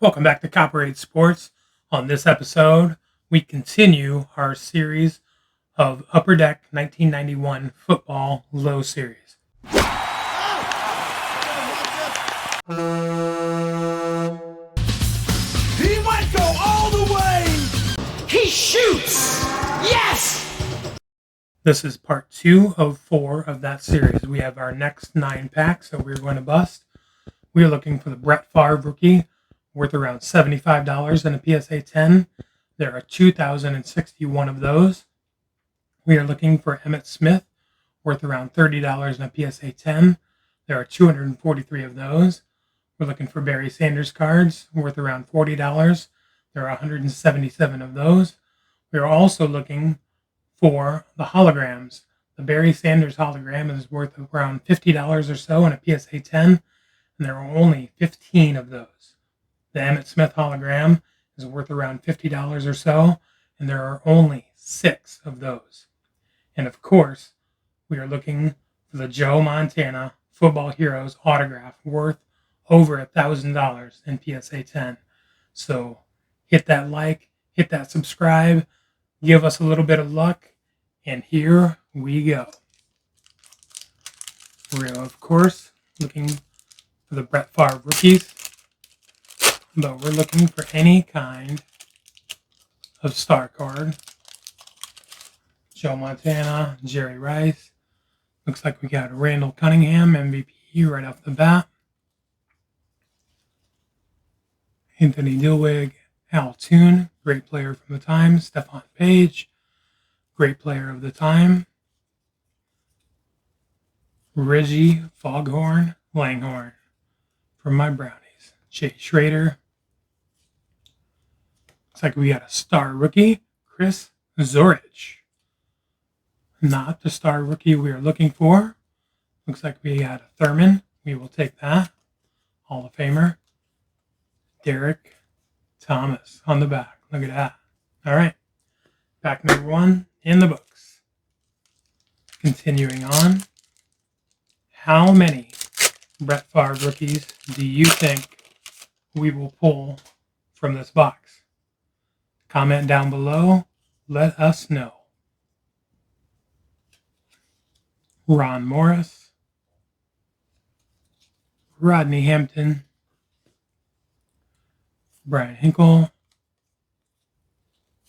Welcome back to Copperade Sports. On this episode, we continue our series of Upper Deck 1991 Football Low Series. He might go all the way. He shoots. Yes. This is part 2 of 4 of that series. We have our next 9 packs that we're going to bust. We are looking for the Brett Favre rookie, worth around $75 in a PSA 10. There are 2,061 of those. We are looking for Emmitt Smith, worth around $30 in a PSA 10. There are 243 of those. We're looking for Barry Sanders cards, worth around $40. There are 177 of those. We are also looking for the holograms. The Barry Sanders hologram is worth around $50 or so in a PSA 10, and there are only 15 of those. The Emmitt Smith hologram is worth around $50 or so, and there are only 6 of those. And of course, we are looking for the Joe Montana Football Heroes autograph, worth over $1,000 in PSA 10. So hit that like, hit that subscribe, give us a little bit of luck, and here we go. We're, of course, looking for the Brett Favre rookies, but we're looking for any kind of star card. Joe Montana, Jerry Rice. Looks like we got Randall Cunningham, MVP right off the bat. Anthony Dilweg, Al Toon, great player from the time. Stephon Page, great player of the time. Reggie Foghorn Langhorn from my Brownies. Jay Schrader. Looks like we got a star rookie, Chris Zorich. Not the star rookie we are looking for. Looks like we got a Thurman. We will take that. Hall of Famer. Derek Thomas on the back. Look at that. All right. Pack number 1 in the books. Continuing on. How many Brett Favre rookies do you think we will pull from this box? Comment down below. Let us know. Ron Morris. Rodney Hampton. Brian Hinkle.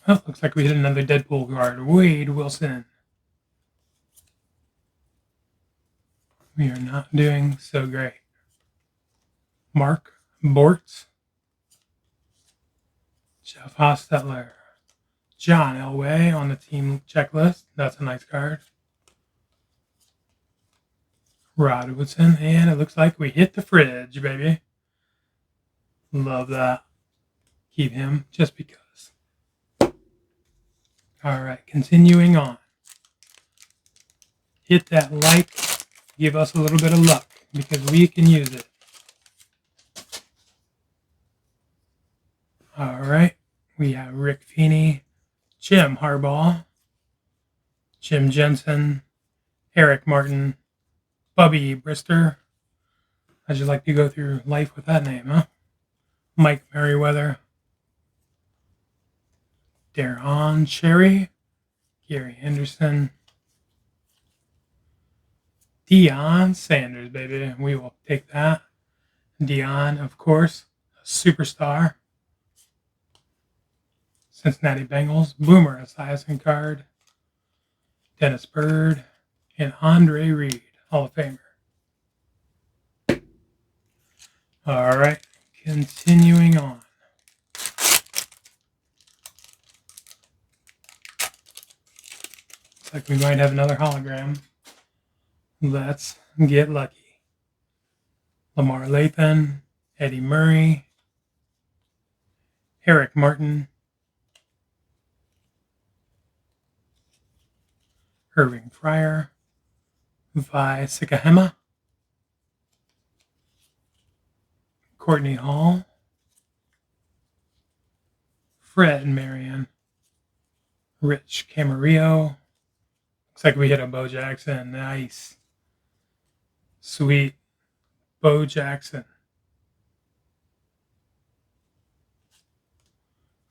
Oh, looks like we hit another Deadpool card. Wade Wilson. We are not doing so great. Mark Bortz. Jeff Hostetler. John Elway on the team checklist. That's a nice card. Rod Woodson. And it looks like we hit the fridge, baby. Love that. Keep him just because. All right, continuing on. Hit that like. Give us a little bit of luck because we can use it. All right. We have Rick Feeney, Jim Harbaugh, Jim Jensen, Eric Martin, Bubby Brister. How'd you like to go through life with that name, huh? Mike Merriweather, Darron Cherry, Gary Henderson, Deion Sanders, baby. We will take that. Deion, of course, a superstar. Cincinnati Bengals, Boomer Esiason card, Dennis Byrd, and Andre Reed, Hall of Famer. All right, continuing on. Looks like we might have another hologram. Let's get lucky. Lamar Lathan, Eddie Murray, Eric Martin, Irving Fryer, Vi Sikahema, Courtney Hall, Fred Marion, Rich Camarillo. Looks like we hit a Bo Jackson. Nice. Sweet. Bo Jackson.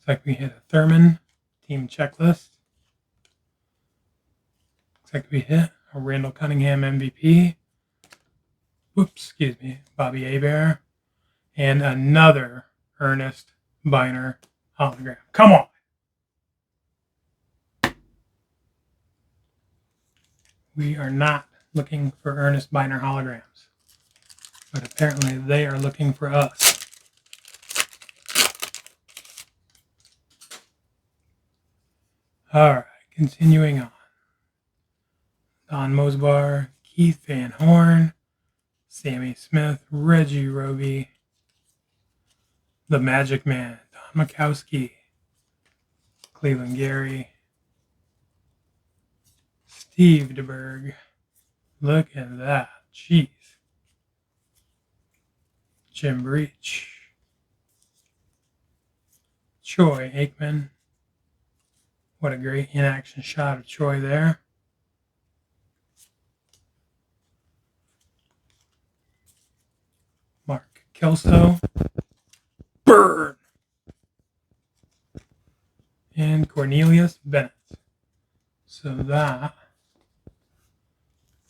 Looks like we hit a Thurman team checklist. Looks like we hit a Randall Cunningham MVP. Whoops, excuse me, Bobby Hebert. And another Ernest Biner hologram. Come on. We are not looking for Ernest Biner holograms, but apparently they are looking for us. All right, continuing on. Don Mosbar, Keith Van Horn, Sammy Smith, Reggie Roby, the Magic Man, Don Makowski, Cleveland Gary, Steve DeBerg. Look at that. Jeez. Jim Breach. Troy Aikman. What a great in-action shot of Troy there. Mark Kelso. Burn! And Cornelius Bennett. So that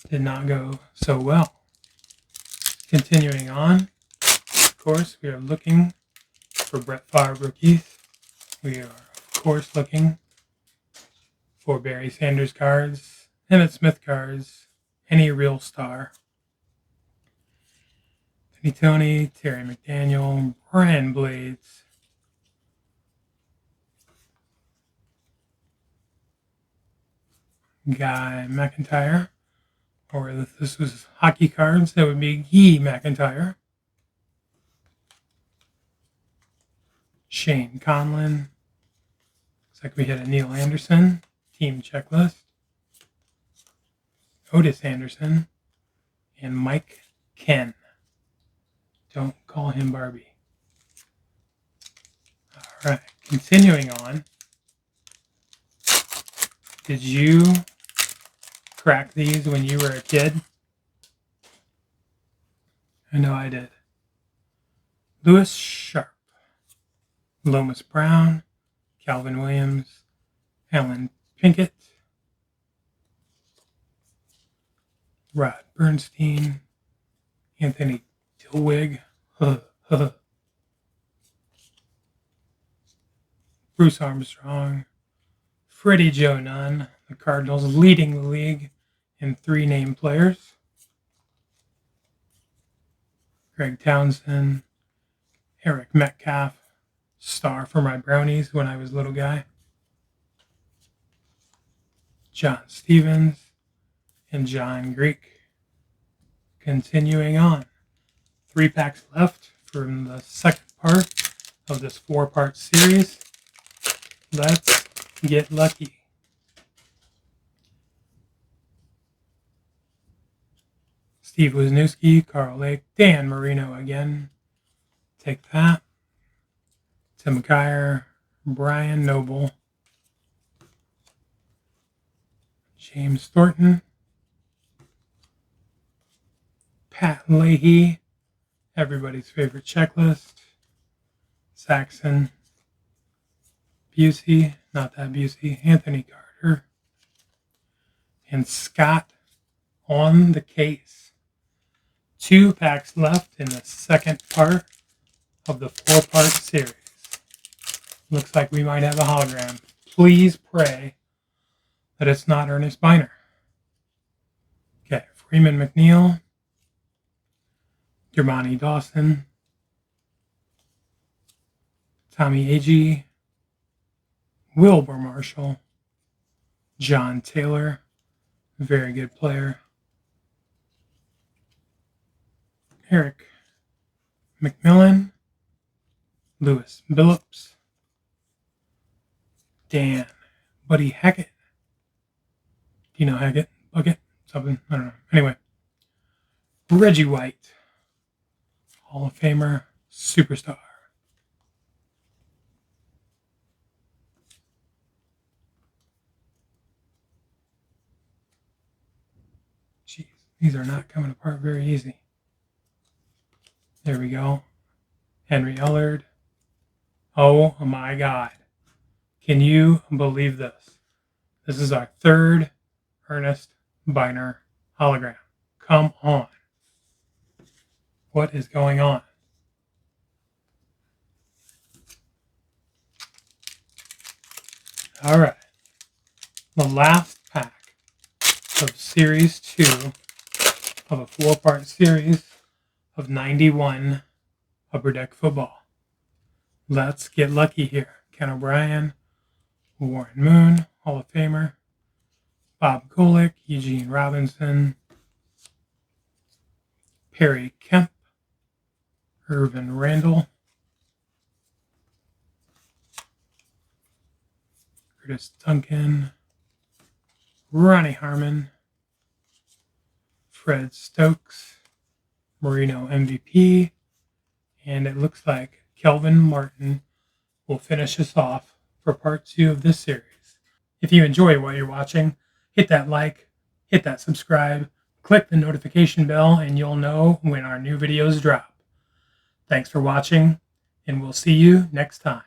did not go so well. Continuing on, of course, we are looking for Brett Favre rookies. We are, of course, looking for Barry Sanders cards, Emmitt Smith cards, any real star. Tony, Terry McDaniel, Brian Blades, Guy McIntyre, or if this was hockey cards, that would be Guy McIntyre. Shane Conlon. Looks like we hit a Neil Anderson team checklist. Otis Anderson and Mike Ken. Don't call him Barbie. All right, continuing on. Did you crack these when you were a kid? I know I did. Lewis Sharp, Lomas Brown, Calvin Williams, Alan Pinkett, Rod Bernstein, Anthony Dilwig, Bruce Armstrong, Freddie Joe Nunn, the Cardinals leading the league in 3 named players. Greg Townsend, Eric Metcalf, star for my Brownies when I was a little guy. John Stevens and John Greek. Continuing on. 3 packs left from the second part of this 4-part series. Let's get lucky. Steve Wisniewski, Carl Lake, Dan Marino again. Take that. Tim McKyer, Brian Noble, James Thornton, Pat Leahy, everybody's favorite checklist, Saxon, Busey, not that Busey, Anthony Carter, and Scott on the case. 2 packs left in the second part of the 4-part series. Looks like we might have a hologram. Please pray that it's not Ernest Biner. Okay, Freeman McNeil, Dermontti Dawson, Tommy Agee, Wilbur Marshall, John Taylor, very good player, Eric McMillan, Lewis Billups, Dan, Buddy Hackett. Do you know Hackett? Bucket? Something? I don't know. Anyway, Reggie White, Hall of Famer, superstar. Jeez, these are not coming apart very easy. There we go. Henry Ellard. Oh my God. Can you believe this? This is our third Ernest Biner hologram. Come on. What is going on? All right. The last pack of Series 2 of a 4-part series of 91 Upper Deck Football. Let's get lucky here. Ken O'Brien, Warren Moon, Hall of Famer, Bob Golick, Eugene Robinson, Perry Kemp, Irvin Randall, Curtis Duncan, Ronnie Harmon, Fred Stokes, Marino MVP, and it looks like Kelvin Martin will finish us off for part 2 of this series. If you enjoy what you're watching, hit that like, hit that subscribe, click the notification bell, and you'll know when our new videos drop. Thanks for watching, and we'll see you next time.